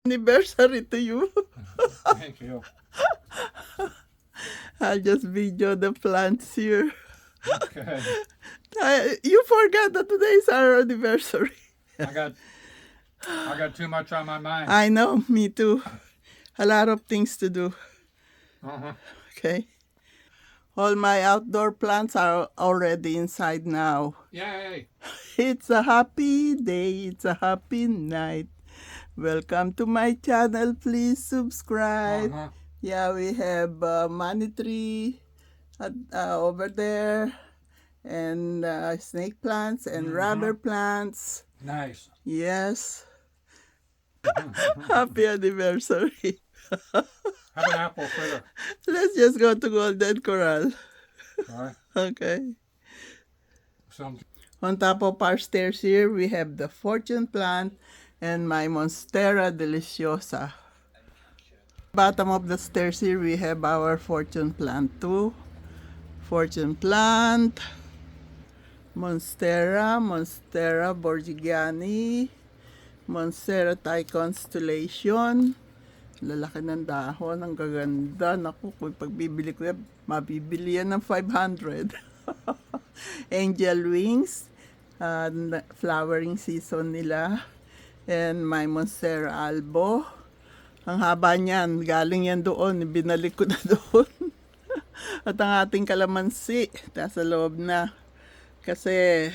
Anniversary to you. Thank you. I'll just video the plants here. Okay. You forgot that today is our anniversary. I got too much on my mind. I know, me too. A lot of things to do. Uh-huh. Okay. All my outdoor plants are already inside now. Yay. It's a happy day. It's a happy night. Welcome to my channel. Please subscribe. Uh-huh. Yeah, we have money tree over there, and snake plants and rubber plants. Nice. Yes. Happy anniversary. Have an apple fritter. Let's just go to Golden Corral. All right. Okay. Some. On top of our stairs here, we have the fortune plant and my Monstera deliciosa. Bottom of the stairs here, we have our fortune plant too. Fortune plant, Monstera borgigiani, Monstera Thai constellation. Lalaki ng dahon, ang gaganda. Naku, kung pagbibili ko yan, mabibili yan ng 500. Angel wings, flowering season nila. And my Monstera albo. Ang haba niyan, galing yan doon, binalik ko na doon. At ang ating kalamansi, nasa loob na. Kasi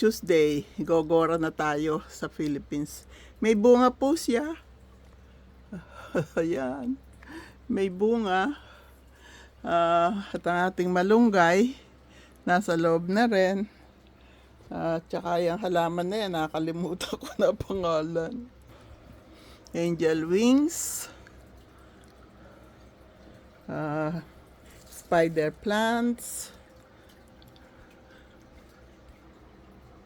Tuesday, gogora na tayo sa Philippines. May bunga po siya. Ayan. May bunga. At ang ating malunggay, nasa loob na rin. Tsaka yung halaman na yan, nakakalimutan ko na pangalan. Angel wings. Spider plants.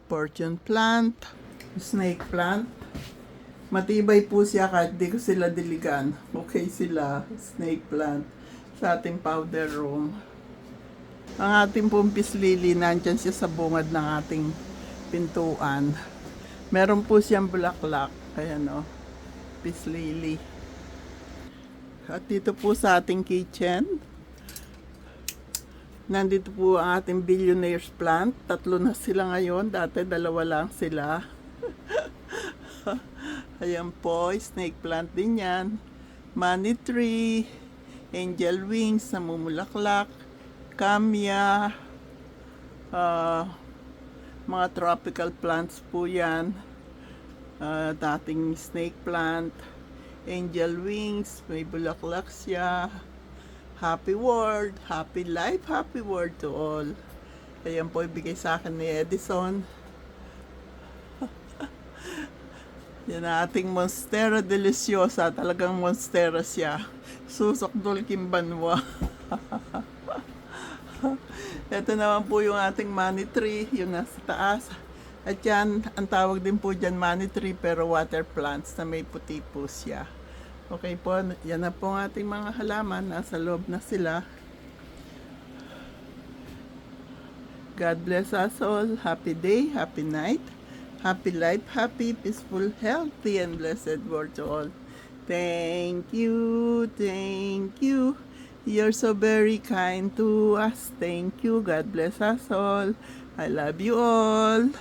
Fortune plant. Snake plant. Matibay po siya kahit di ko sila diligan. Okay sila. Snake plant. Sa ating powder room. Ang ating pumpis lily, nandyan siya sa bungad ng ating pintuan. Meron po siyang bulaklak. Ayan o. Peace lily. At dito po sa ating kitchen, nandito po ang ating billionaires plant. 3 na sila ngayon. Dati 2 lang sila. Ayan po, snake plant din yan. Money tree, angel wings, namumulaklak, camia, mga tropical plants po yan. Dating snake plant, angel wings, may bulaklak siya. Happy world, happy life, happy world to all. Ayan po, ibigay sa akin ni Edison. Yan ang ating Monstera deliciosa. Talagang Monstera siya. Susokdol kimbanwa. Ito naman po yung ating money tree. Yung nasa taas. At yan, ang tawag din po dyan money tree pero water plants na may puti po siya. Okay po, yan na po ang ating mga halaman. Nasa loob na sila. God bless us all. Happy day, happy night. Happy life, happy, peaceful, healthy, and blessed world to all. Thank you, thank you. You're so very kind to us. Thank you. God bless us all. I love you all.